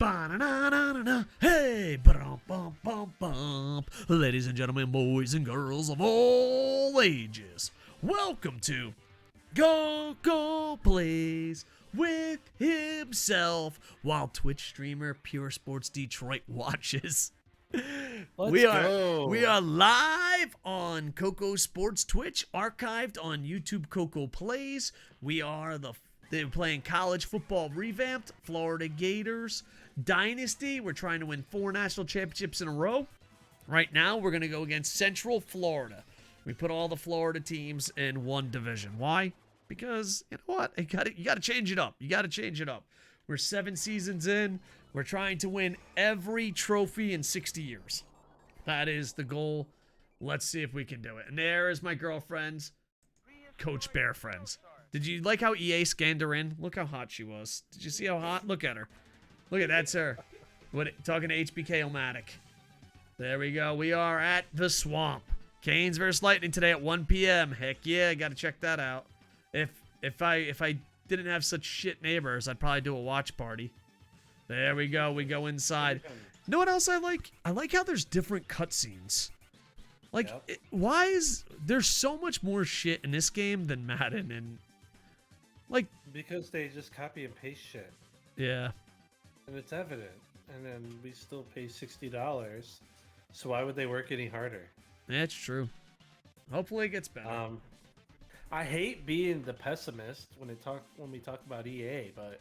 Ba-na-na-na-na-na. Hey, ba-dum-bum-bum-bum. Ladies and gentlemen, boys and girls of all ages, welcome to Koco Plays with himself while Twitch streamer Pure Sports Detroit watches. We are live on Koco Sports Twitch, archived on YouTube Koco Plays. They're playing College Football Revamped, Florida Gators Dynasty. We're trying to win 4 national championships in a row. Right now, we're going to go against Central Florida. We put all the Florida teams in one division. Why? Because, you know what? You got to change it up. You got to change it up. We're 7 seasons in. We're trying to win every trophy in 60 years. That is the goal. Let's see if we can do it. And there is my girlfriend, Coach Bear Friends. Did you like how EA scanned her in? Look how hot she was. Did you see how hot? Look at her. Look at that's her. Talking to HBK-O-Matic. There we go. We are at the Swamp. Canes versus Lightning today at 1 p.m. Heck yeah, got to check that out. If I didn't have such shit neighbors, I'd probably do a watch party. There we go. We go inside. You know what else I like? I like how there's different cutscenes. Like, Yep. Why is there's so much more shit in this game than Madden? And like, because they just copy and paste shit, yeah, and it's evident. And then we still pay $60, so why would they work any harder? that's true. Hopefully it gets better. I hate being the pessimist when we talk about EA, but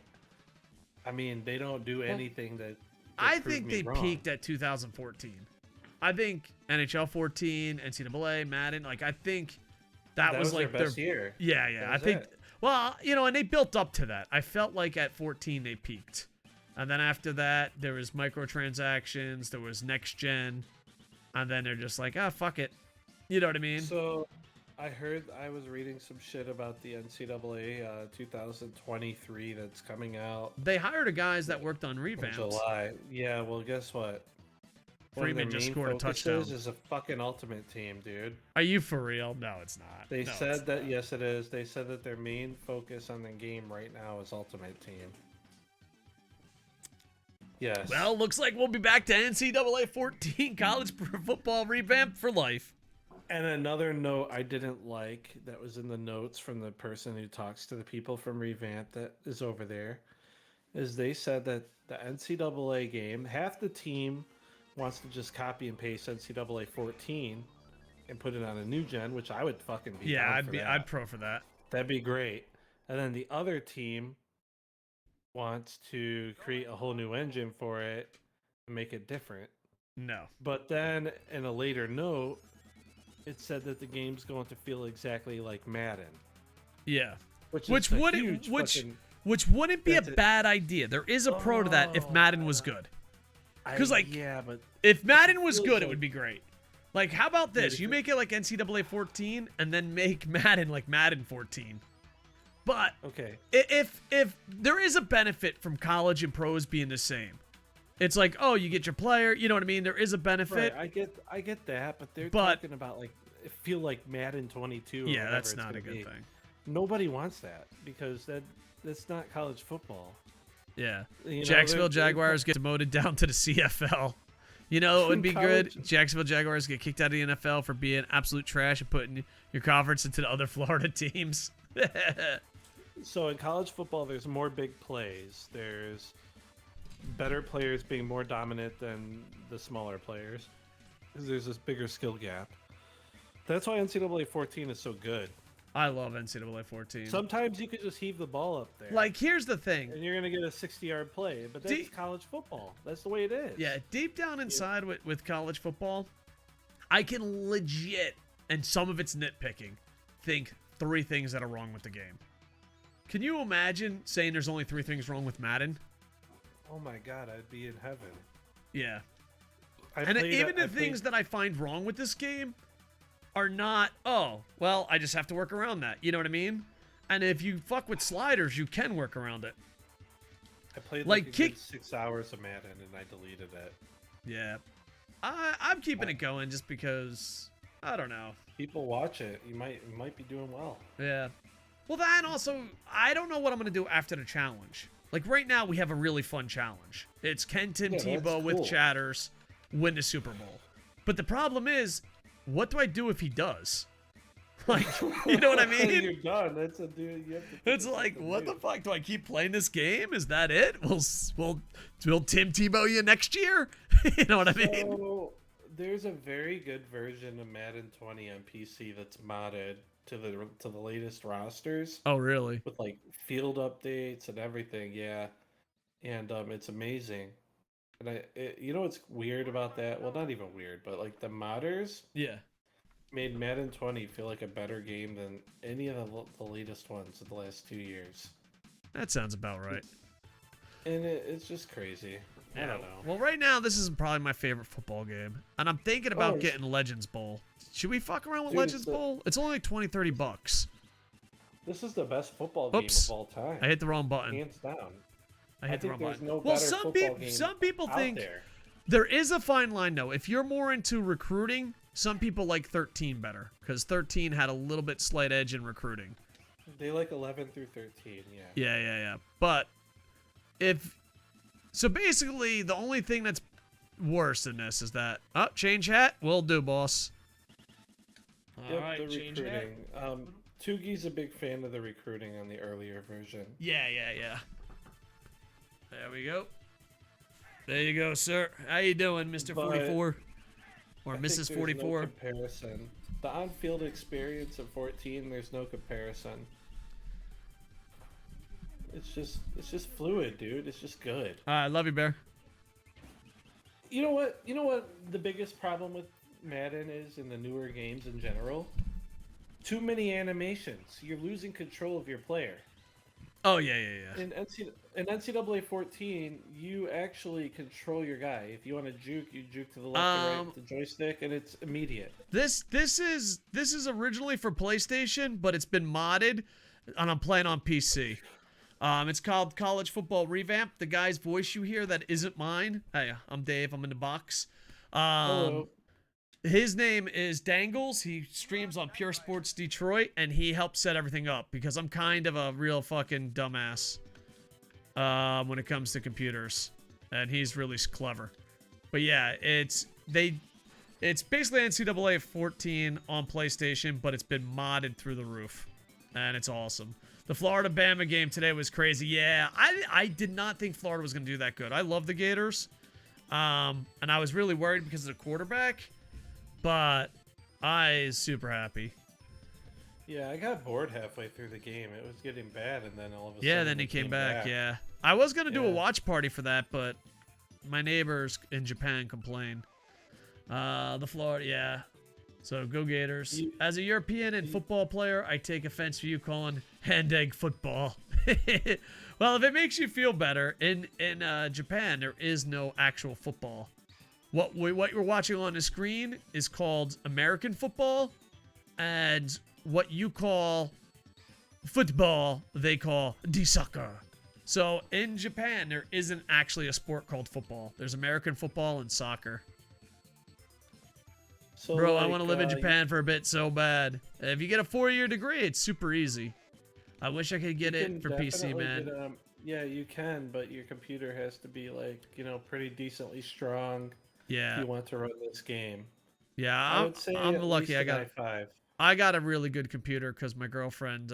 I mean they don't do anything that. I think they peaked at 2014. I think NHL 14, NCAA, Madden, like I think that was like their best year. Yeah. I think. Well, you know, and they built up to that. I felt like at 14 they peaked. And then after that, there was microtransactions, there was next gen, and then they're just like, fuck it. You know what I mean? So, I was reading some shit about the NCAA 2023 that's coming out. They hired a guys that worked on Revamped. In July. Yeah, well, guess what? Freeman just scored a touchdown. Is a fucking ultimate team, dude. Are you for real? No, it's not. They said that, yes, it is. They said that their main focus on the game right now is ultimate team. Yes. Well, looks like we'll be back to NCAA 14 College Football Revamped for life. And another note I didn't like that was in the notes from the person who talks to the people from Revamp that is over there is they said that the NCAA game, half the team wants to just copy and paste NCAA 14 and put it on a new gen, which I would fucking be. Yeah, down for I'd pro for that. That'd be great. And then the other team wants to create a whole new engine for it and make it different. No. But then in a later note, it said that the game's going to feel exactly like Madden. Yeah. Which wouldn't be a bad idea. There is a pro to that if Madden was good. Because, but if Madden was good, it would be great. Like, how about this? Yeah, you make it like NCAA 14 and then make Madden like Madden 14. But okay, if there is a benefit from college and pros being the same, it's like, oh, you get your player. You know what I mean? There is a benefit. Right, I get that, but they're talking about like it feel like Madden 22. Yeah, that's not a good thing. Nobody wants that because that's not college football. Yeah, Jacksonville Jaguars get demoted down to the CFL. You know, it would be good. Jacksonville Jaguars get kicked out of the NFL for being absolute trash and putting your conference into the other Florida teams. So in college football, there's more big plays. There's better players being more dominant than the smaller players. There's this bigger skill gap. That's why NCAA 14 is so good. I love NCAA 14. Sometimes you could just heave the ball up there. Like, here's the thing. And you're going to get a 60-yard play. But that's college football. That's the way it is. Yeah, deep down inside with college football, I can legit, and some of it's nitpicking, think 3 things that are wrong with the game. Can you imagine saying there's only 3 things wrong with Madden? Oh my god, I'd be in heaven. Yeah. Even the things that I find wrong with this game are not, oh, well, I just have to work around that. You know what I mean? And if you fuck with sliders, you can work around it. I played like a good 6 hours of Madden and I deleted it. Yeah. I'm keeping it going just because, I don't know. People watch it. You might be doing well. Yeah. Well, that also, I don't know what I'm going to do after the challenge. Like right now, we have a really fun challenge. It's Ken Tim Yeah, that's Tebow with cool. chatters win the Super Bowl. But the problem is, what do I do if he does? Like, you know what I mean? You're done. That's a dude. You have to think It's of like, something what new. the fuck? Do I keep playing this game? Is that it? Will Tim Tebow you next year? You know what I mean? So there's a very good version of Madden 20 on PC that's modded to the latest rosters Oh, really? with like field updates and everything. Yeah, and it's amazing. And you know what's weird about that? Well, not even weird, but like the modders Yeah. made Madden 20 feel like a better game than any of the latest ones of the last 2 years. That sounds about right. And it's just crazy. I don't know. Well, right now, this is probably my favorite football game. And I'm thinking about Oh, getting Legends Bowl. Should we fuck around with Dude, Legends Bowl? It's only like 20, 30 bucks. This is the best football Oops. game of all time. I hit the wrong button. Hands down. I hit the think wrong there's button. no Well, better football game some people out think there. there is a fine line, though. If you're more into recruiting, some people like 13 better. Because 13 had a little bit slight edge in recruiting. They like 11 through 13, yeah. Yeah. But so basically, the only thing that's worse than this is that, change hat? Will do, boss. Yep, Alright, the change hat. recruiting. Tugi's a big fan of the recruiting on the earlier version. Yeah. There we go. There you go, sir. How you doing, Mr. But 44? Or I think Mrs. there's 44? No comparison. The on-field experience of 14, there's no comparison. It's just fluid, dude. It's just good. I love you, Bear. You know what? You know what the biggest problem with Madden is in the newer games in general? Too many animations. You're losing control of your player. Oh, yeah. In NCAA 14, you actually control your guy. If you want to juke, you juke to the left or right with the joystick, and it's immediate. This is originally for PlayStation, but it's been modded, and I'm playing on PC. It's called College Football Revamped. The guy's voice you hear that isn't mine. Hey, I'm Dave. I'm in the box. Hello. His name is Dangles. He streams on Pure Sports Detroit, and he helps set everything up because I'm kind of a real fucking dumbass when it comes to computers, and he's really clever. But yeah, it's basically NCAA 14 on PlayStation, but it's been modded through the roof, and it's awesome. The Florida Bama game today was crazy. Yeah, I did not think Florida was going to do that good. I love the Gators, and I was really worried because of the quarterback. But I was super happy. Yeah, I got bored halfway through the game. It was getting bad, and then all of a sudden... Yeah, then he came back, yeah. I was going to do a watch party for that, but my neighbors in Japan complained. The Florida, yeah. So, go Gators. As a European and football player, I take offense to you calling hand-egg football. Well, if it makes you feel better, in Japan, there is no actual football. What you're watching on the screen is called American football, and what you call football, they call the soccer. So in Japan, there isn't actually a sport called football. There's American football and soccer. So, Bro, I want to live in Japan for a bit so bad. If you get a 4-year degree, it's super easy. I wish I could get it for PC, man. Yeah, you can, but your computer has to be like, pretty decently strong. Yeah. If you want to run this game. Yeah, I'm lucky. I got a really good computer because my girlfriend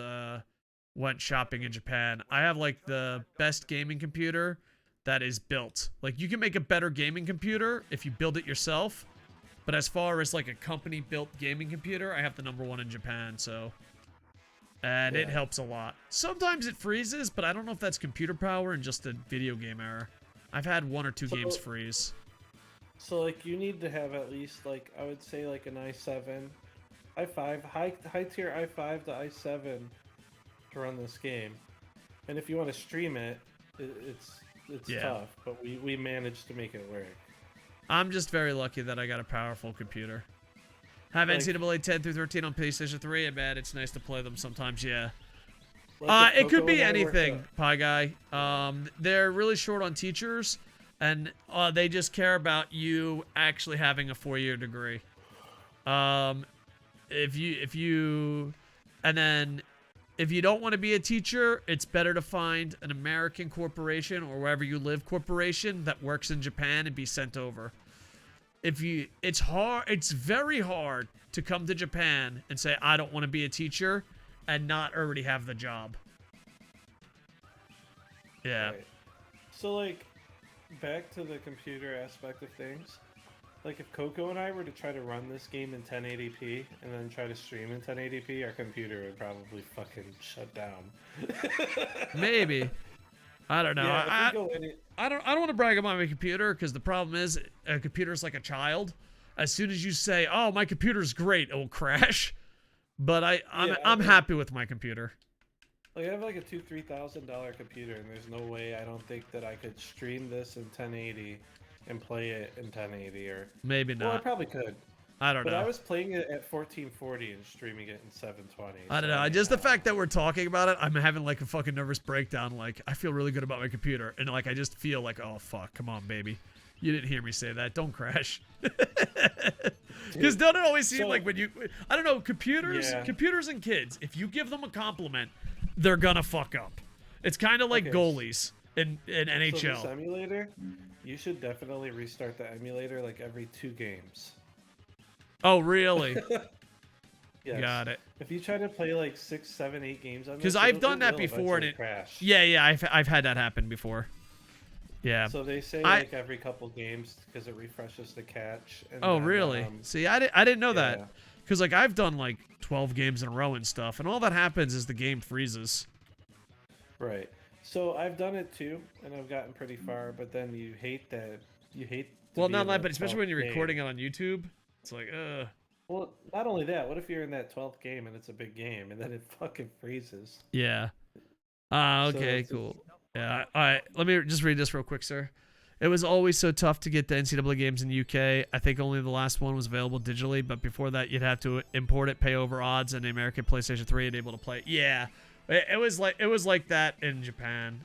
went shopping in Japan. I have like the best gaming computer that is built. Like you can make a better gaming computer if you build it yourself. But as far as like a company built gaming computer, I have the #1 in Japan. So, and it helps a lot. Sometimes it freezes, but I don't know if that's computer power and just a video game error. I've had 1 or 2 games freeze. So, like, you need to have at least, like, I would say, like, an i7, i5, high tier i5 to i7 to run this game. And if you want to stream it, it's tough, but we managed to make it work. I'm just very lucky that I got a powerful computer. Have NCAA 10 through 13 on PlayStation 3, and man, it's nice to play them sometimes, yeah. It could be anything, Pie Guy. They're really short on teachers. And they just care about you actually having a 4-year degree. And then if you don't want to be a teacher, it's better to find an American corporation or wherever you live corporation that works in Japan and be sent over. It's very hard to come to Japan and say, I don't want to be a teacher and not already have the job. Yeah. Right. So, like, back to the computer aspect of things. Like, if Koco and I were to try to run this game in 1080p and then try to stream in 1080p, our computer would probably fucking shut down. Maybe. I don't know. Yeah, I don't want to brag about my computer because the problem is a computer's like a child. As soon as you say, "Oh, my computer's great," it will crash. But I'm happy with my computer. Like, I have like a $2,000-$3,000 computer, and there's no way I don't think that I could stream this in 1080 and play it in 1080, or maybe not. Well, I probably could. I don't know. But I was playing it at 1440 and streaming it in 720. I don't know. Just the fact that we're talking about it, I'm having like a fucking nervous breakdown. Like, I feel really good about my computer, and like I just feel like, oh fuck, come on, baby, you didn't hear me say that. Don't crash. Because don't it always seem like when you, I don't know, computers and kids, if you give them a compliment, they're gonna fuck up. It's kind of like goalies in NHL. So this emulator, you should definitely restart the emulator like every 2 games. Oh, really? Yes. Got it. If you try to play like 6, 7, 8 games on this, because I've done that before and it crash. Yeah, I've had that happen before. Yeah. So they say like every couple games because it refreshes the catch. And oh, then, really? See, I didn't know that. Because like I've done like 12 games in a row and stuff, and all that happens is the game freezes. Right. So I've done it too, and I've gotten pretty far. But then you hate that. Well, not that, but especially when you're recording it on YouTube, it's like, Well, not only that. What if you're in that 12th game and it's a big game, and then it fucking freezes? Yeah. Okay, cool. Yeah. All right. Let me just read this real quick, sir. It was always so tough to get the NCAA games in the UK. I think only the last one was available digitally, but before that, you'd have to import it, pay over odds, and the American PlayStation 3 and able to play. Yeah, it was like that in Japan.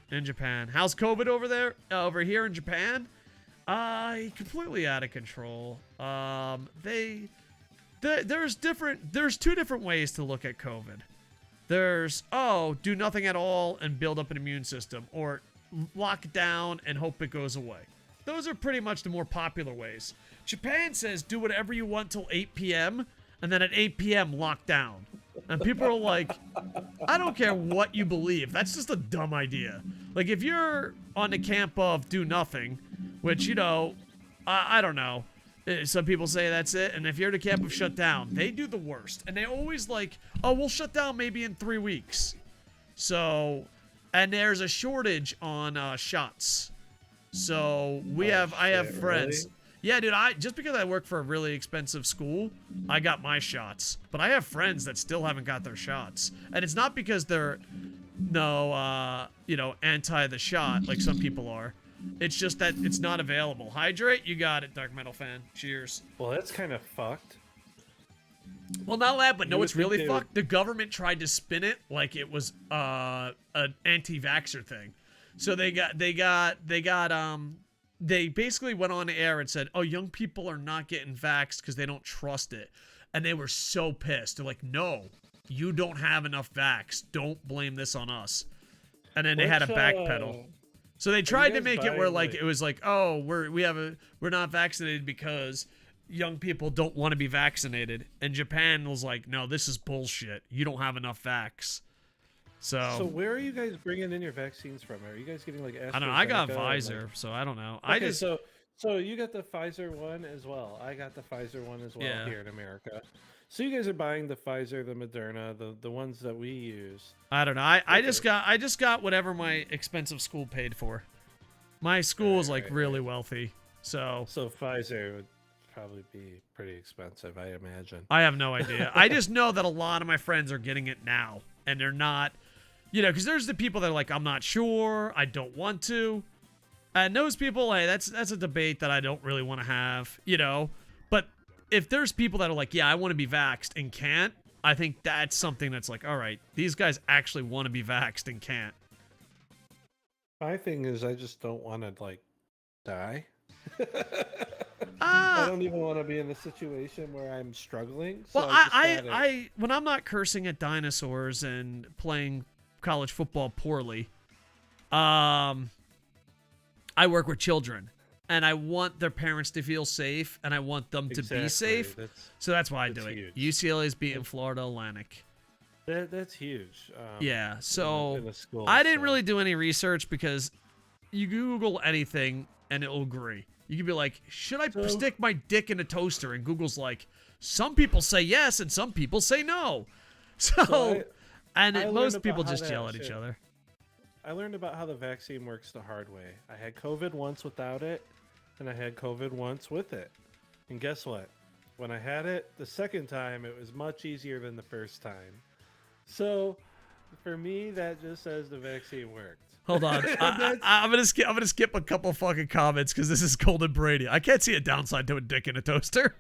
How's COVID over there? Over here in Japan? Completely out of control. There's 2 different ways to look at COVID. There's, do nothing at all and build up an immune system, or lock it down and hope it goes away. Those are pretty much the more popular ways. Japan says do whatever you want till 8 p.m. and then at 8 p.m. lock down. And people are like, I don't care what you believe. That's just a dumb idea. Like, if you're on the camp of do nothing, which, I don't know. Some people say that's it. And if you're in the camp of shut down, they do the worst. And they always like, we'll shut down maybe in 3 weeks. So, and there's a shortage on shots. So I have friends. Really? Yeah, dude, just because I work for a really expensive school, I got my shots. But I have friends that still haven't got their shots. And it's not because they're anti the shot like some people are. It's just that it's not available. Hydrate, you got it, Dark Metal fan. Cheers. Well, that's kind of fucked. Well, not that, but no, it's really fucked. The government tried to spin it like it was an anti-vaxxer thing. So they basically went on the air and said, young people are not getting vaxxed because they don't trust it. And they were so pissed. They're like, no, you don't have enough vax. Don't blame this on us. And then they had to backpedal. So they tried to make it where it was like, we're not vaccinated because young people don't want to be vaccinated. And Japan was like, no, this is bullshit. You don't have enough vax. So where are you guys bringing in your vaccines from? Are you guys getting like AstraZeneca? I don't know. I got Pfizer, so I don't know. Okay, so you got the Pfizer one as well. I got the Pfizer one as well here in America. So you guys are buying the Pfizer, the Moderna, the ones that we use. I don't know. I just got whatever my expensive school paid for. My school is really wealthy, so Pfizer would probably be pretty expensive, I imagine. I have no idea. I just know that a lot of my friends are getting it now, and they're not, because there's the people that are like, I'm not sure, I don't want to, and those people, hey, that's a debate that I don't really want to have, But if there's people that are like, yeah, I want to be vaxxed and can't, I think that's something that's like, all right, these guys actually want to be vaxxed and can't. My thing is, I just don't want to, die. I don't even want to be in a situation where I'm struggling. So Well, when I'm not cursing at dinosaurs and playing college football poorly, I work with children, and I want their parents to feel safe, and I want them to be safe. So that's why I do it. UCLA is beating Florida Atlantic. That's huge. Yeah, so in a school, I didn't really do any research because you Google anything and it'll agree. You can be like, should I stick my dick in a toaster? And Google's like, some people say yes and some people say no. Most people just yell at each other. I learned about how the vaccine works the hard way. I had COVID once without it, and I had COVID once with it. And guess what? When I had it the second time, it was much easier than the first time. So, for me, that just says the vaccine worked. Hold on, I'm gonna skip a couple fucking comments because this is Golden Brady. I can't see a downside to a dick in a toaster.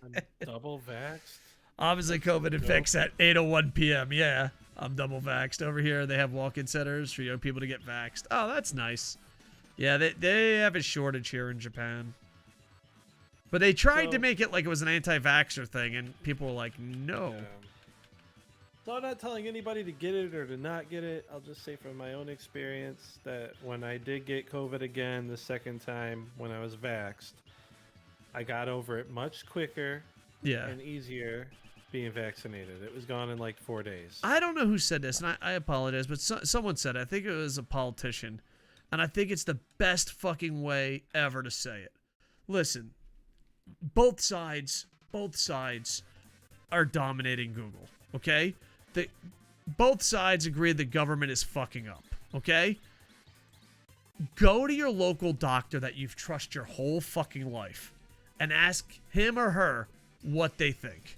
I'm double vaxxed. Obviously, COVID infects at 8:01 p.m. Yeah, I'm double vaxxed over here. They have walk-in centers for young people to get vaxxed. Oh, that's nice. Yeah, they have a shortage here in Japan. But they tried to make it like it was an anti-vaxxer thing, and people were like, no. Yeah. So I'm not telling anybody to get it or to not get it. I'll just say from my own experience that when I did get COVID again the second time when I was vaxxed, I got over it much quicker and easier being vaccinated. It was gone in like 4 days. I don't know who said this, and I apologize, but someone said it. I think it was a politician, and I think it's the best fucking way ever to say it. Listen, both sides are dominating Google, okay? Both sides agree the government is fucking up, okay? Go to your local doctor that you've trusted your whole fucking life and ask him or her what they think.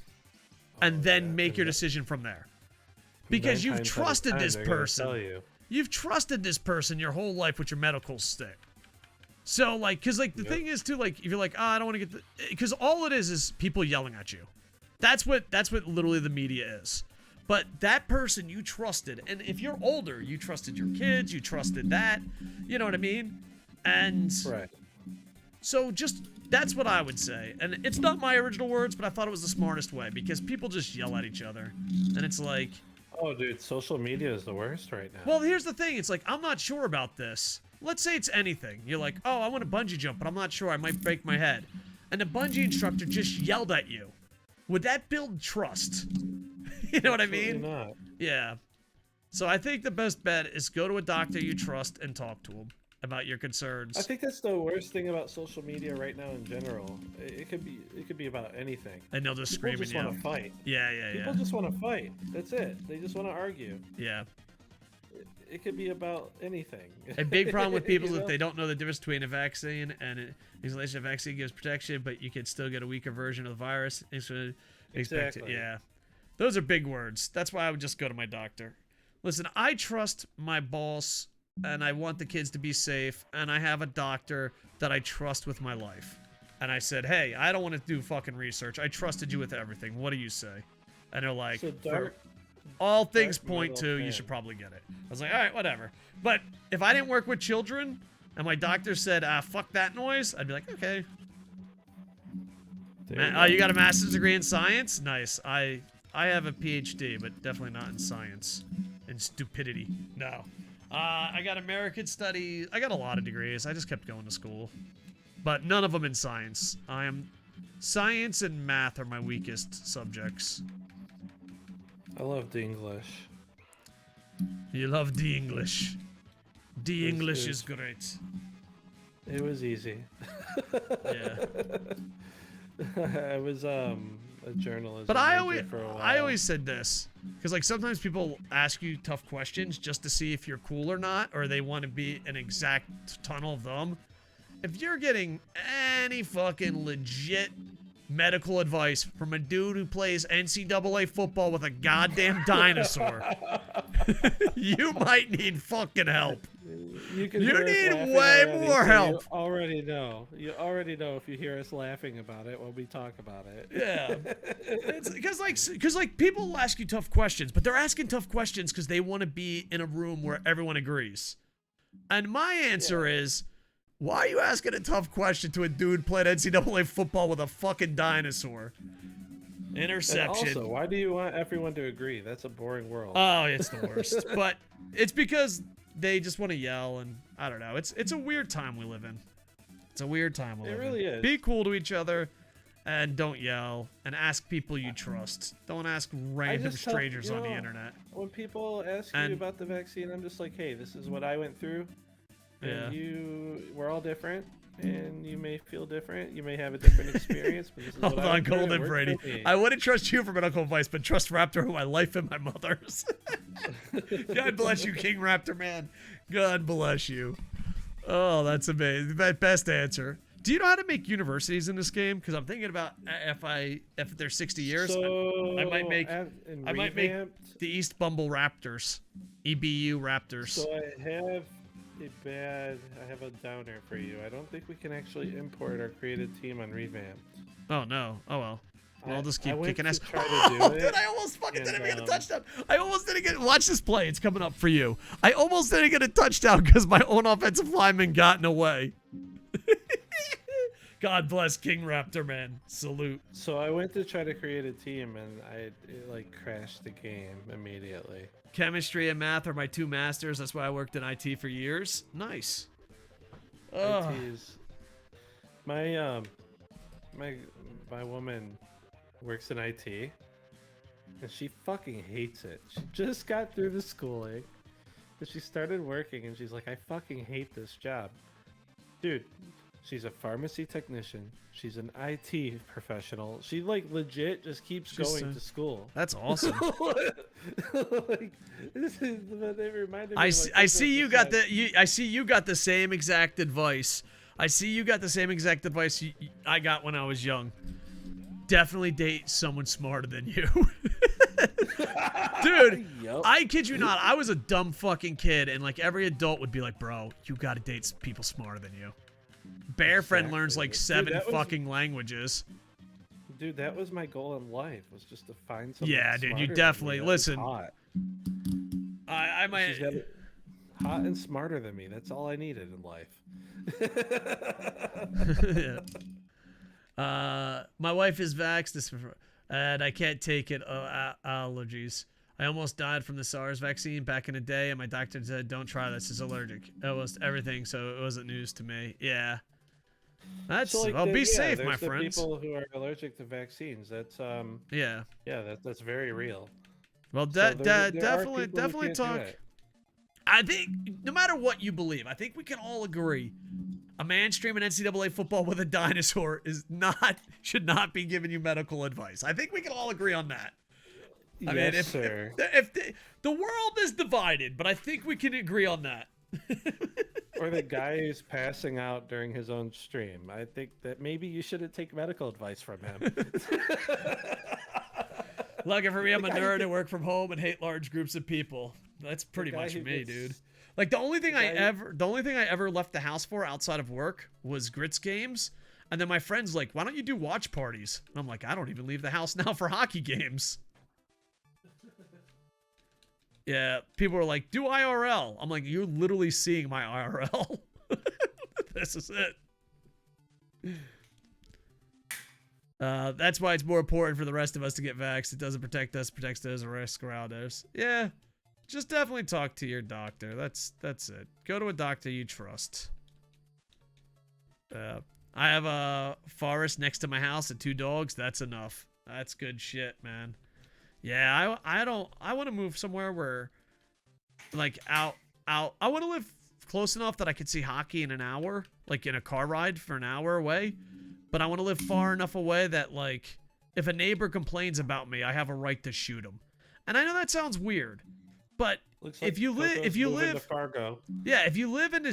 And then make your decision from there. Because you've trusted this person. You've trusted this person your whole life with your medical stick. So, like, because, like, the thing is, too, like, if you're like, I don't want to get because all it is people yelling at you. That's what literally the media is. But that person you trusted, and if you're older, you trusted your kids, you trusted that, you know what I mean? And so that's what I would say. And it's not my original words, but I thought it was the smartest way because people just yell at each other. And it's like... Oh, dude, social media is the worst right now. Well, here's the thing. It's like, I'm not sure about this. Let's say it's anything. You're like, oh, I want to bungee jump, but I'm not sure. I might break my head. And the bungee instructor just yelled at you. Would that build trust? You know what I mean? Not. Yeah. So I think the best bet is go to a doctor you trust and talk to him about your concerns. I think that's the worst thing about social media right now in general. It could be about anything. And they'll just scream at you. People just want to fight. Yeah. People just want to fight. That's it. They just want to argue. Yeah. It could be about anything. A big problem with people is that they don't know the difference between a vaccine and an inhalation. A vaccine gives protection, but you can still get a weaker version of the virus. Exactly. Yeah. Those are big words. That's why I would just go to my doctor. Listen, I trust my boss, and I want the kids to be safe, and I have a doctor that I trust with my life. And I said, hey, I don't want to do fucking research. I trusted you with everything. What do you say? And they're like, for all things point to, you should probably get it. I was like, all right, whatever. But if I didn't work with children, and my doctor said, fuck that noise, I'd be like, okay. You got a master's degree in science? Nice. I have a PhD, but definitely not in science. In stupidity. No. I got American Studies. I got a lot of degrees. I just kept going to school. But none of them in science. Science and math are my weakest subjects. I love the English. You love the English. The English is great. It was easy. Yeah. I was a journalist. But I always said this because like sometimes people ask you tough questions just to see if you're cool or not, or they want to be an exact tunnel of them. If you're getting any fucking legit medical advice from a dude who plays NCAA football with a goddamn dinosaur, you might need fucking help. You need way more help. You already know. You already know if you hear us laughing about it when we talk about it. Yeah. It's because people ask you tough questions, but they're asking tough questions because they want to be in a room where everyone agrees. And my answer is, Why are you asking a tough question to a dude playing NCAA football with a fucking dinosaur? Interception. And also, why do you want everyone to agree? That's a boring world. Oh, it's the worst. But it's because they just want to yell, and I don't know. It's a weird time we live in. It's a weird time we live in. It really is. Be cool to each other, and don't yell, and ask people you trust. Don't ask random strangers on the internet. When people ask you about the vaccine, I'm just like, hey, this is what I went through. And we're all different, and you may feel different. You may have a different experience. But this is Hold on, Golden Brady. I wouldn't trust you for medical advice, but trust Raptor, who my life and my mother's. God bless you, King Raptor Man. God bless you. Oh, that's amazing. Best answer. Do you know how to make universities in this game? Because I'm thinking about if there's 60 years, I might make the East Bumble Raptors, EBU Raptors. So I have a downer for you. I don't think we can actually import our created team on Revamped. Oh no. Oh well. I'll just keep kicking ass. Dude, I almost fucking didn't get a touchdown. I almost didn't get. Watch this play. It's coming up for you. I almost didn't get a touchdown because my own offensive lineman got in the way. God bless King Raptor Man. Salute. So I went to try to create a team, and it like crashed the game immediately. Chemistry and math are my two masters. That's why I worked in IT for years. Nice. IT's my woman works in IT, and she fucking hates it. She just got through the schooling, and she started working, and she's like, I fucking hate this job. Dude, she's a pharmacy technician. She's an IT professional. She like legit just keeps going to school. That's awesome. Like, this is what it reminded me. I see you got the same exact advice. I see you got the same exact advice I got when I was young. Definitely date someone smarter than you. Dude, yep. I kid you not. I was a dumb fucking kid, and like every adult would be like, bro, you gotta date people smarter than you. Bear Friend learns like 7 fucking languages. Dude, that was my goal in life, was just to find someone. Yeah, dude, you definitely listen. Hot. I might hot and smarter than me. That's all I needed in life. My wife is vaxxed, and I can't take it. Allergies. I almost died from the SARS vaccine back in the day, and my doctor said, "Don't try this. It's allergic." Almost everything, so it wasn't news to me. Yeah. That's so, like, be safe, my friends. People who are allergic to vaccines. That's that's very real. Well, definitely talk. I think no matter what you believe, I think we can all agree a man streaming NCAA football with a dinosaur should not be giving you medical advice. I think we can all agree on that. I mean, if the world is divided, but I think we can agree on that. Or the guy who's passing out during his own stream. I think that maybe you shouldn't take medical advice from him. Lucky for me, I'm a nerd and work from home and hate large groups of people. That's pretty much me, dude. Like the only thing I ever left the house for outside of work was grits games. And then my friend's like, why don't you do watch parties? And I'm like, I don't even leave the house now for hockey games. Yeah, people are like, do IRL. I'm like, you're literally seeing my IRL. This is it. That's why it's more important for the rest of us to get vaxxed. It doesn't protect us, protects those at risk around us. Yeah, just definitely talk to your doctor. That's it. Go to a doctor you trust. I have a forest next to my house and 2 dogs. That's enough. That's good shit, man. Yeah, I want to move somewhere where, like, I want to live close enough that I could see hockey in an hour, like in a car ride for an hour away. But I want to live far enough away that, like, if a neighbor complains about me, I have a right to shoot him. And I know that sounds weird, but if you live in a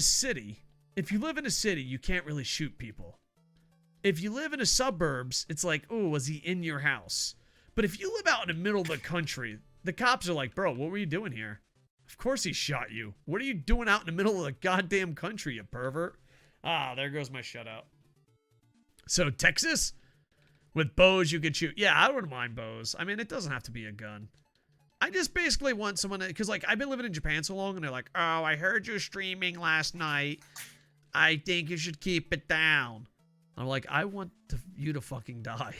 city, you can't really shoot people. If you live in the suburbs, it's like, oh, was he in your house? But if you live out in the middle of the country, the cops are like, bro, what were you doing here? Of course he shot you. What are you doing out in the middle of the goddamn country, you pervert? Ah, there goes my shutout. So Texas? With bows you could shoot. Yeah, I wouldn't mind bows. I mean, it doesn't have to be a gun. I just basically want someone to, because, like, I've been living in Japan so long, and they're like, oh, I heard you streaming last night. I think you should keep it down. I'm like, I want you to fucking die.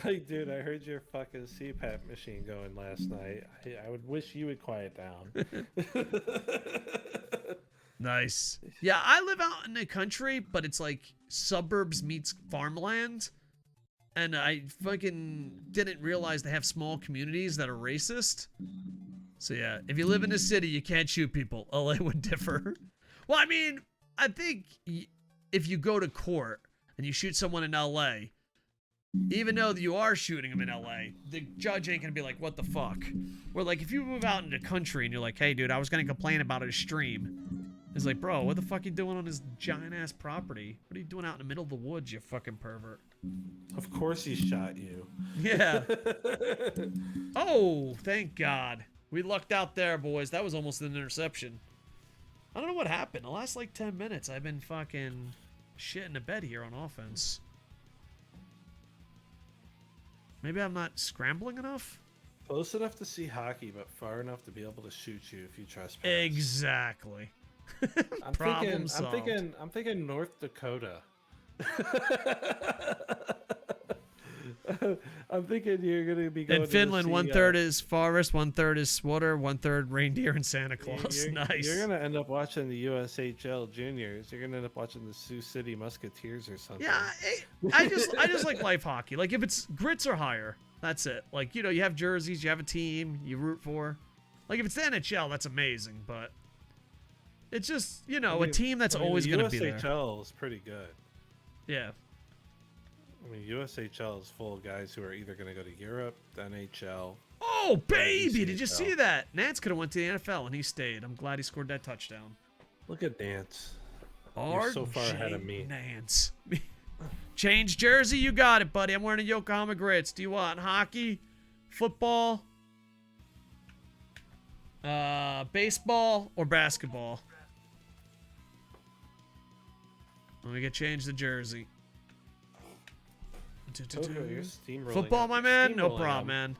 Like, dude, I heard your fucking CPAP machine going last night. I would wish you would quiet down. Nice. Yeah, I live out in the country, but it's like suburbs meets farmland. And I fucking didn't realize they have small communities that are racist. So yeah, if you live in a city, you can't shoot people. LA would differ. Well, I mean, I think if you go to court and you shoot someone in LA, even though you are shooting them in LA, the judge ain't gonna be like, what the fuck? Where like, if you move out into the country and you're like, hey dude, I was gonna complain about a stream. It's like, bro, what the fuck you doing on this giant ass property? What are you doing out in the middle of the woods, you fucking pervert? Of course he shot you. Yeah. Oh, thank God. We lucked out there, boys. That was almost an interception. I don't know what happened. The last like 10 minutes, I've been fucking shitting the bed here on offense. Maybe I'm not scrambling enough? Close enough to see hockey, but far enough to be able to shoot you if you trespass. Exactly. I'm thinking North Dakota. I'm thinking you're gonna be going in Finland. to see, 1/3 is forest, 1/3 is swatter, 1/3 reindeer and Santa Claus. Nice. You're gonna end up watching the USHL juniors. You're gonna end up watching the Sioux City Musketeers or something. Yeah, I just like life hockey. Like if it's grits or higher, that's it. Like, you know, you have jerseys, you have a team you root for. Like if it's the NHL, that's amazing. But it's just, you know, a team that's always gonna be there. USHL is pretty good. Yeah. I mean, USHL is full of guys who are either going to go to Europe, the NHL. Oh, baby! Did you see that? Nance could have went to the NFL and he stayed. I'm glad he scored that touchdown. Look at Nance. You're so far ahead of me. Nance. Change jersey? You got it, buddy. I'm wearing a Yokohama Grits. Do you want hockey? Football? Baseball? Or basketball? Let me change the jersey. Koco, you're steamrolling. Football, my man? No problem, man.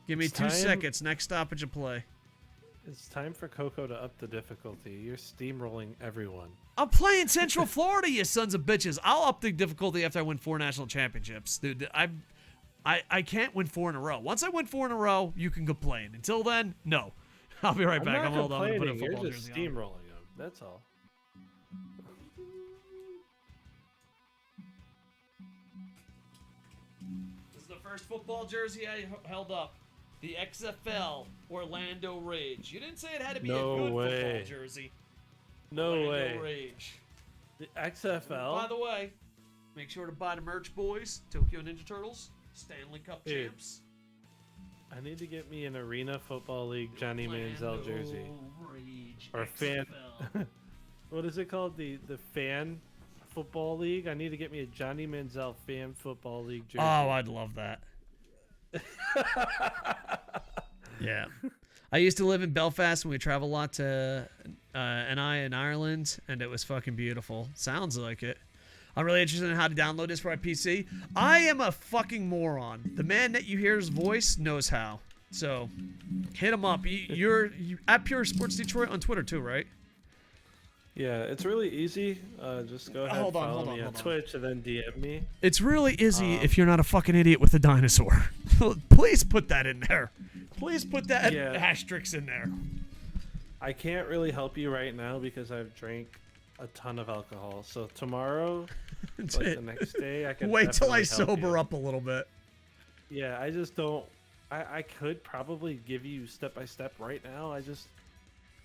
Give me 2 seconds. Next stoppage of play. It's time for Koco to up the difficulty. You're steamrolling everyone. I'm playing Central Florida, you sons of bitches. I'll up the difficulty after I win 4 national championships. Dude, I can't win 4 in a row. Once I win 4 in a row, you can complain. Until then, no. I'll be right back. I'm not complaining. Put a football You're just jersey on. steamrolling them. That's all. This is the first football jersey I held up. The XFL Orlando Rage. You didn't say it had to be a good football jersey. No Orlando way. Rage. The XFL? By the way, make sure to buy the merch, boys. Tokyo Ninja Turtles, Stanley Cup champs. I need to get me an Arena Football League Johnny Manziel jersey. Rage Or fan. What is it called? The fan football league? I need to get me a Johnny Manziel fan football league jersey. Oh, I'd love that. Yeah. I used to live in Belfast and we travel a lot to NI in Ireland, and it was fucking beautiful. Sounds like it. I'm really interested in how to download this for my PC. I am a fucking moron. The man that you hear his voice knows how. So, hit him up. You're at Pure Sports Detroit on Twitter too, right? Yeah, it's really easy. Just go ahead and follow me on Twitch and then DM me. It's really easy if you're not a fucking idiot with a dinosaur. Please put that in there. Please put that asterisk in there. I can't really help you right now because I've drank a ton of alcohol. So tomorrow, like the next day, I can wait till I definitely help sober you. up a little bit. Yeah, I just don't. I could probably give you step by step right now.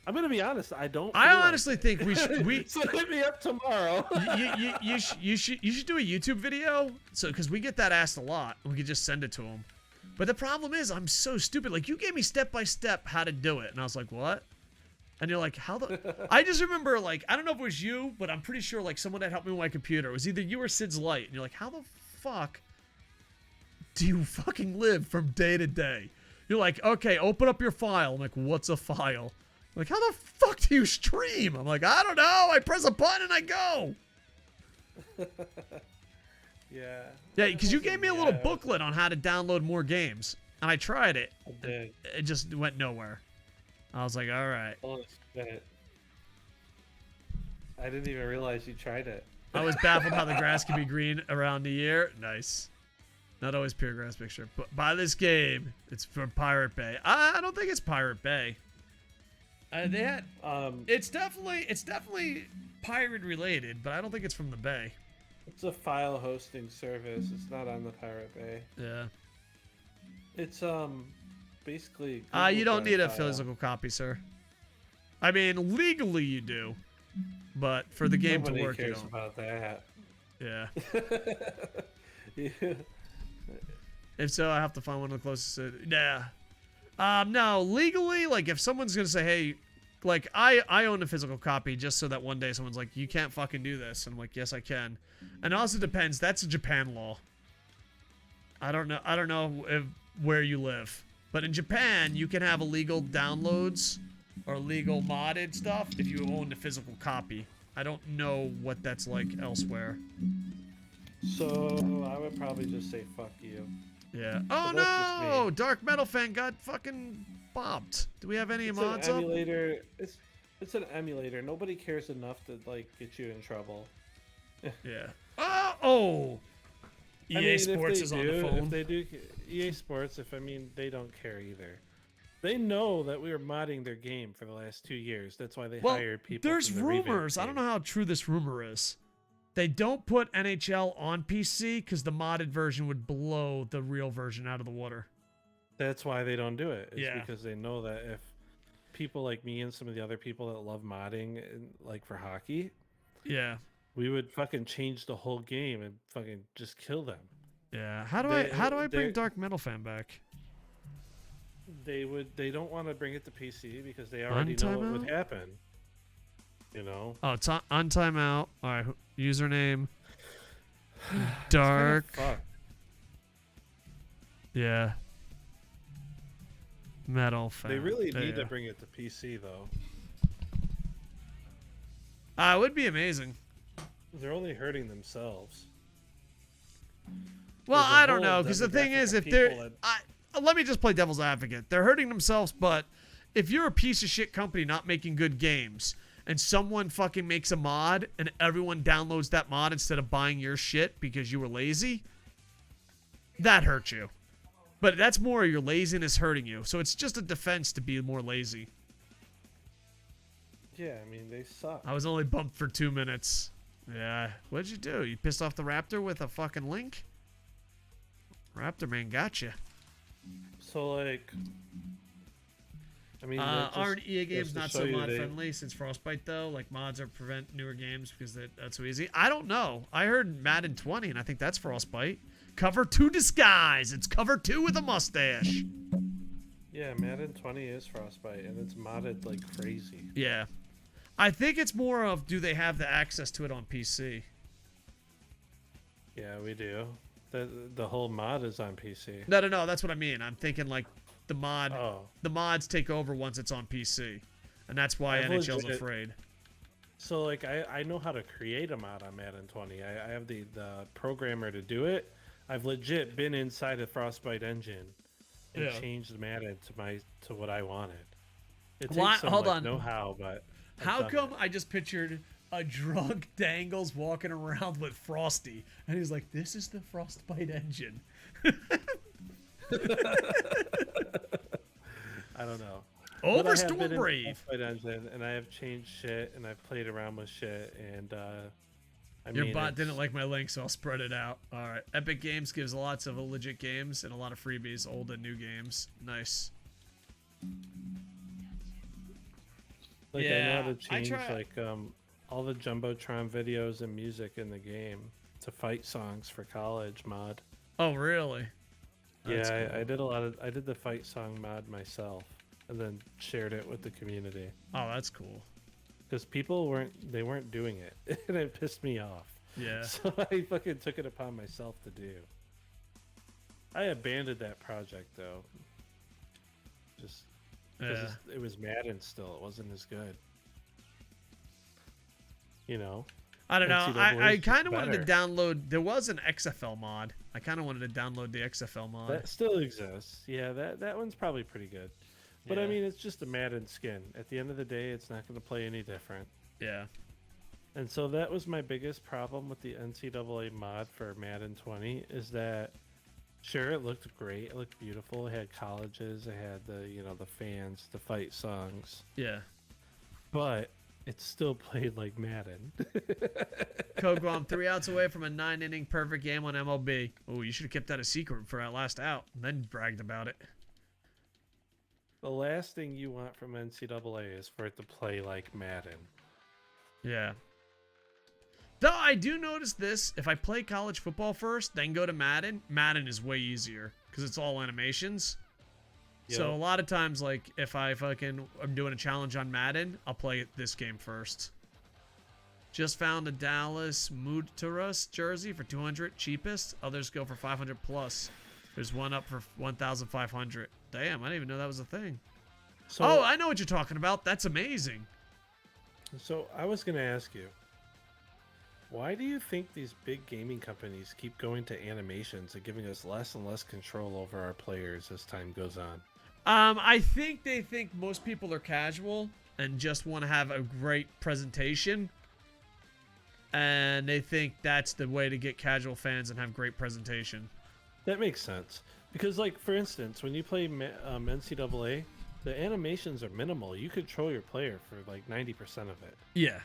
I'm gonna be honest. I don't. I honestly think we should. So hit me up tomorrow. you should do a YouTube video. So because we get that asked a lot, we could just send it to him. But the problem is, I'm so stupid. Like you gave me step by step how to do it, and I was like, what? And you're like, how the? I just remember like I don't know if it was you, but I'm pretty sure like someone that helped me with my computer. It was either you or Sid's Light, and you're like, how the fuck do you fucking live from day to day? You're like, okay, open up your file. I'm like, what's a file? I'm like, how the fuck do you stream? I'm like, I don't know. I press a button and I go. Yeah. Yeah, because you gave me a little booklet on how to download more games, and I tried it. I did. It just went nowhere. I was like, all right. Oh, shit. I didn't even realize you tried it. I was baffled how the grass can be green around the year. Nice. Not always pure grass picture. But buy this game. It's from Pirate Bay. I don't think it's Pirate Bay. They had. It's definitely pirate related, but I don't think it's from the Bay. It's a file hosting service. It's not on the Pirate Bay. Yeah. It's basically. You don't need a file. physical copy, sir. I mean, legally you do, but for the game Nobody to work, you cares don't. about that. Yeah. Yeah. If so, I have to find one of the closest. Yeah. No, legally, like if someone's gonna say, hey, like I own a physical copy just so that one day someone's like, you can't fucking do this, and I'm like, yes, I can. And it also depends. That's a Japan law. I don't know where you live, but in Japan, you can have illegal downloads or legal modded stuff if you own a physical copy. I don't know what that's like elsewhere. So I would probably just say fuck you. Yeah. Oh But that's just no! me. Dark Metal Fan got fucking bombed. Do we have any It's mods an up? emulator. It's an emulator. Nobody cares enough to like get you in trouble. Yeah. Oh! EA I mean, Sports if is they on the do, phone. If they do, EA Sports. They don't care either. They know that we were modding their game for the last 2 years. That's why they Well, hired people. there's from the Revamped rumors. I don't team. know how true this rumor is. They don't put NHL on PC because the modded version would blow the real version out of the water. That's why they don't do it. It's Yeah. because they know that if people like me and some of the other people that love modding, and, like for hockey, Yeah. we would fucking change the whole game and fucking just kill them. Yeah. How do They- I bring they're- Dark Metal Fan back? They don't want to bring it to PC because they already know what would Untimeout? happen. You know. Oh, it's on timeout. All right. Username. It's Dark. kinda fucked. Yeah. Metal Fan. They really There need you to go. bring it to PC though. It would be amazing. They're only hurting themselves. Well, There's a I don't whole know, because the thing demographic is, of if they're, people that- let me just play devil's advocate. They're hurting themselves, but if you're a piece of shit company not making good games, and someone fucking makes a mod, and everyone downloads that mod instead of buying your shit because you were lazy, that hurts you. But that's more your laziness hurting you. So it's just a defense to be more lazy. Yeah, I mean they suck. I was only bumped for 2 minutes. Yeah. What'd you do? You pissed off the Raptor with a fucking link? Raptor man got you. So like, I mean, that just Aren't EA goes games to not show so you mod they- friendly since Frostbite though? Like mods are prevent newer games because that's so easy. I don't know. I heard Madden 20 and I think that's Frostbite. Cover 2 disguise. It's cover 2 with a mustache. Yeah, Madden 20 is Frostbite, and it's modded like crazy. Yeah. I think it's more of do they have the access to it on PC? Yeah, we do. The whole mod is on PC. No. That's what I mean. I'm thinking like the Oh, mods take over once it's on PC, and that's why I've NHL's legit- afraid. so like I know how to create a mod on Madden 20. I have the programmer to do it. I've legit been inside the Frostbite engine and Yeah. changed Madden to what I wanted. It takes Why- some hold like, on. know-how, but I've How done come it. I just pictured a drunk Dangles walking around with Frosty, and he's like, "This is the Frostbite engine." I don't know. But I Over have Storm been in the Brave. Frostbite engine, and I have changed shit, and I've played around with shit, and I Your mean, bot it's- didn't like my link, so I'll spread it out. All right. Epic Games gives lots of legit games and a lot of freebies, old and new games. Nice. Like I Yeah, know how to I change try- like all the jumbotron videos and music in the game to fight songs for college mod. Oh, really? That's Yeah, cool. I did I did the fight song mod myself, and then shared it with the community Oh, that's cool. because people weren't doing it, and it pissed me off. Yeah. So I fucking took it upon myself to do. I abandoned that project though. Just because Yeah. it was Madden still. It wasn't as good. You know. I don't know. NCAA I is kind of wanted to better. download. There was an XFL mod. I kind of wanted to download the XFL mod. That still exists. Yeah, that one's probably pretty good. But I Yeah. mean, it's just a Madden skin. At the end of the day, it's not going to play any different. Yeah. And so that was my biggest problem with the NCAA mod for Madden 20 is that sure it looked great, it looked beautiful, it had colleges, it had the fans, the fight songs, Yeah. but it still played like Madden. Koco, I'm 3 outs away from a 9-inning perfect game on MLB. Oh, you should have kept that a secret for that last out, and then bragged about it. The last thing you want from NCAA is for it to play like Madden. Yeah. Though I do notice this, if I play college football first, then go to Madden, Madden is way easier because it's all animations. Yep. So a lot of times, like, if I'm doing a challenge on Madden, I'll play this game first. Just found a Dallas Mutarus jersey for 200, cheapest. Others go for 500 plus. There's one up for 1,500. Damn, I didn't even know that was a thing. So, Oh, I know what you're talking about. That's amazing. So I was going to ask you, why do you think these big gaming companies keep going to animations and giving us less and less control over our players as time goes on? I think they think most people are casual and just want to have a great presentation. And they think that's the way to get casual fans and have great presentation. That makes sense. Because, like, for instance, when you play NCAA, the animations are minimal. You control your player for, like, 90% of it. Yeah.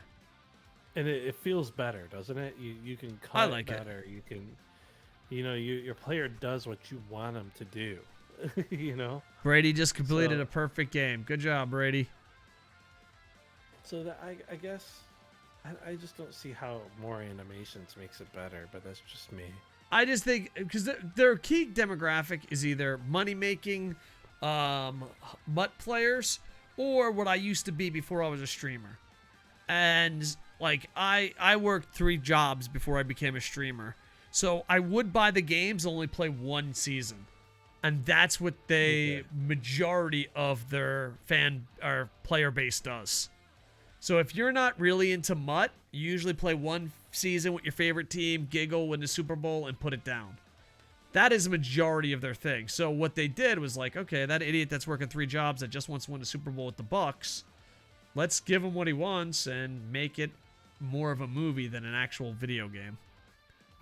And it feels better, doesn't it? You can cut I like better. You can, your player does what you want him to do, you know? Brady just completed a perfect game. Good job, Brady. So that I guess I just don't see how more animations makes it better, but that's just me. I just think because their key demographic is either money-making MUT players or what I used to be before I was a streamer. And like I worked 3 jobs before I became a streamer. So I would buy the games, only play 1 season. And that's what majority of their fan or player base does. So if you're not really into MUT, you usually play 1 season with your favorite team, giggle, win the Super Bowl, and put it down. That is a majority of their thing. So what they did was like, okay, that idiot that's working 3 jobs that just wants to win the Super Bowl with the Bucks, let's give him what he wants and make it more of a movie than an actual video game.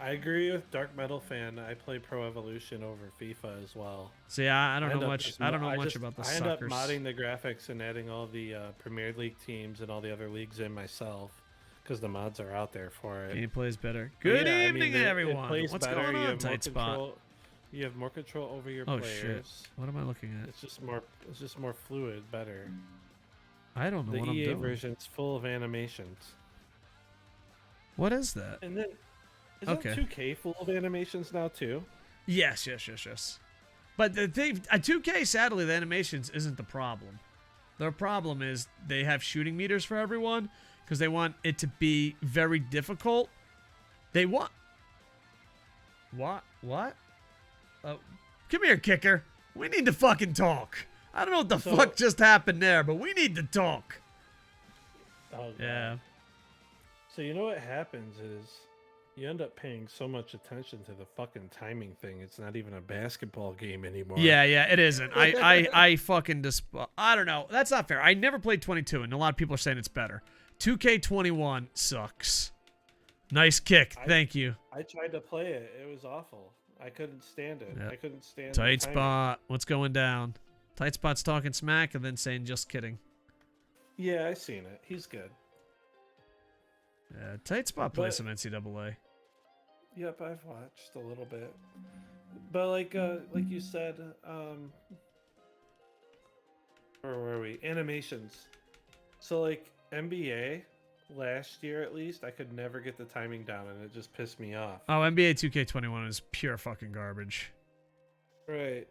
I agree with Dark Metal Fan. I play Pro Evolution over FIFA as well. So yeah, I don't know much. I don't know much about the I end up suckers. modding the graphics and adding all the Premier League teams and all the other leagues in myself because the mods are out there for it. Gameplay is better. Good evening, it everyone. plays What's better. going You on, have more Tight Spot? control- You have more control over your Oh players. shit! What am I looking at? It's just more fluid, better. I don't know The what EA I'm doing. version's full of animations. What is that? And then is Okay. 2K full of animations now too? Yes. But the thing, 2K, sadly, the animations isn't the problem. Their problem is they have shooting meters for everyone because they want it to be very difficult. They want... What? Come here, kicker. We need to fucking talk. I don't know what the fuck just happened there, but we need to talk. Oh, God. Yeah. So you know what happens is you end up paying so much attention to the fucking timing thing. It's not even a basketball game anymore. Yeah, it isn't. I fucking I don't know. That's not fair. I never played 22, and a lot of people are saying it's better. 2K21 sucks. Nice kick. Thank you. I tried to play it. It was awful. I couldn't stand it. Yep. I couldn't stand Tight the timing. Spot. What's going down? Tight Spot's talking smack and then saying just kidding. Yeah, I seen it. He's good. Yeah, Tight Spot plays some NCAA. Yep, I've watched a little bit. But like you said, where were we? Animations. So like NBA last year at least, I could never get the timing down and it just pissed me off. Oh, NBA 2K21 is pure fucking garbage. Right.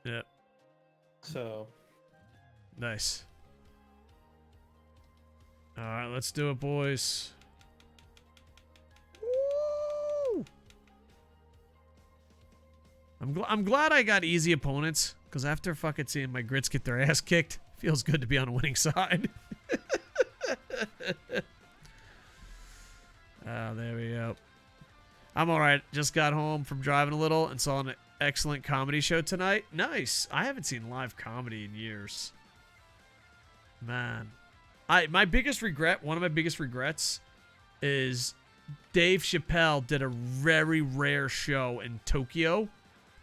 Yep. So Nice. All right, let's do it, boys. Woo! I'm glad I got easy opponents because after fucking seeing my grits get their ass kicked, feels good to be on a winning side. Oh, there we go. I'm all right. Just got home from driving a little and saw an excellent comedy show tonight. Nice. I haven't seen live comedy in years. Man. my biggest regret, one of my biggest regrets, is Dave Chappelle did a very rare show in Tokyo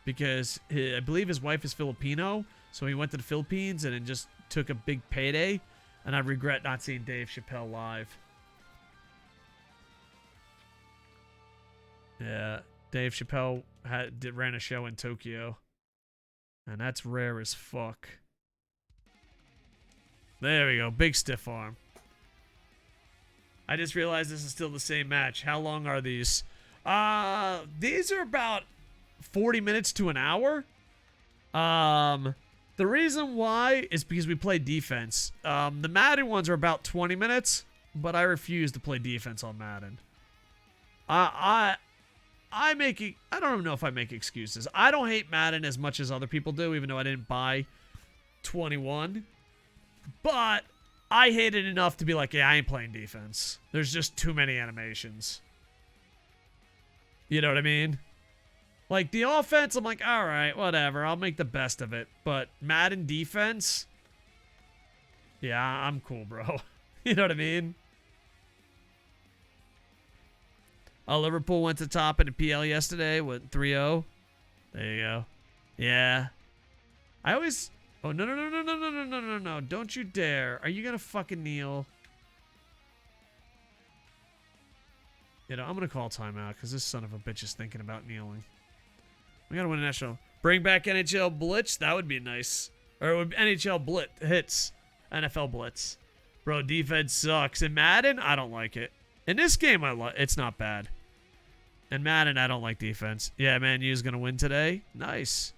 because I believe his wife is Filipino, so he went to the Philippines and it just took a big payday, and I regret not seeing Dave Chappelle live. Yeah, Dave Chappelle ran a show in Tokyo, and that's rare as fuck. There we go, big stiff arm. I just realized this is still the same match. How long are these? These are about 40 minutes to an hour. The reason why is because we play defense. The Madden ones are about 20 minutes, but I refuse to play defense on Madden. I don't know if I make excuses. I don't hate Madden as much as other people do, even though I didn't buy 21. But I hate it enough to be like, yeah, I ain't playing defense. There's just too many animations. You know what I mean? Like, the offense, I'm like, all right, whatever. I'll make the best of it. But Madden defense? Yeah, I'm cool, bro. You know what I mean? Oh, Liverpool went to top in the PL yesterday with 3-0. There you go. Yeah. I always... Oh, no. Don't you dare. Are you going to fucking kneel? You know, I'm going to call timeout because this son of a bitch is thinking about kneeling. We got to win a national. Bring back NHL Blitz. That would be nice. Or it would be NHL Blitz hits. NFL Blitz. Bro, defense sucks. In Madden, I don't like it. In this game, it's not bad. In Madden, I don't like defense. Yeah, Man U's going to win today. Nice.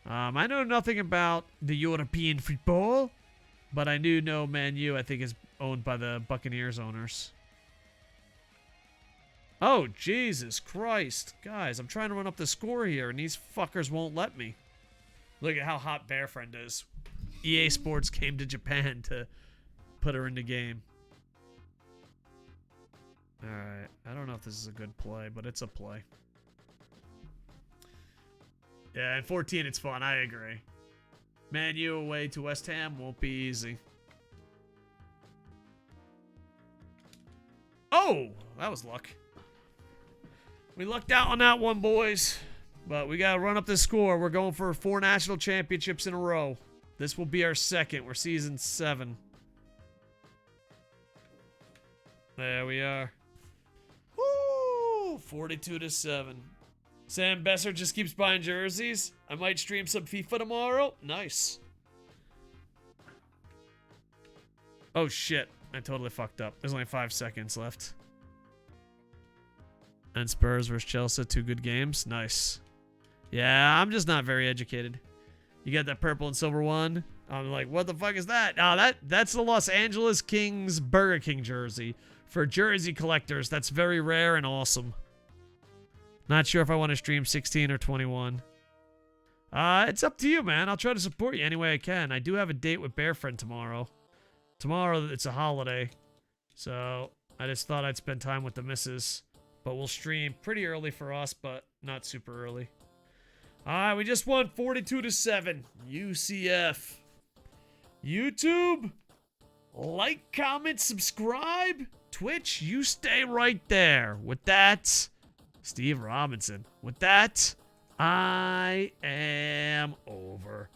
I know nothing about the European football, but I do know Man U, I think, is owned by the Buccaneers owners. Oh, Jesus Christ. Guys, I'm trying to run up the score here, and these fuckers won't let me. Look at how hot Bear Friend is. EA Sports came to Japan to put her in the game. Alright, I don't know if this is a good play, but it's a play. Yeah, in 14 it's fun, I agree. Man U away to West Ham won't be easy. Oh! That was luck. We lucked out on that one, boys. But we gotta run up this score. We're going for 4 national championships in a row. This will be our second. We're season 7. There we are. Woo! 42-7. Sam Besser just keeps buying jerseys. I might stream some FIFA tomorrow. Nice. Oh, shit. I totally fucked up. There's only 5 seconds left. And Spurs versus Chelsea. 2 good games. Nice. Yeah, I'm just not very educated. You got that purple and silver one. I'm like, what the fuck is that? Oh, that's the Los Angeles Kings Burger King jersey. For jersey collectors, that's very rare and awesome. Not sure if I want to stream 16 or 21. It's up to you, man. I'll try to support you any way I can. I do have a date with Bear Friend tomorrow. Tomorrow, it's a holiday. So, I just thought I'd spend time with the missus. But we'll stream pretty early for us, but not super early. Alright, we just won 42-7. UCF. YouTube? Like, comment, subscribe. Twitch, you stay right there. With that... Steve Robinson. With that, I am over.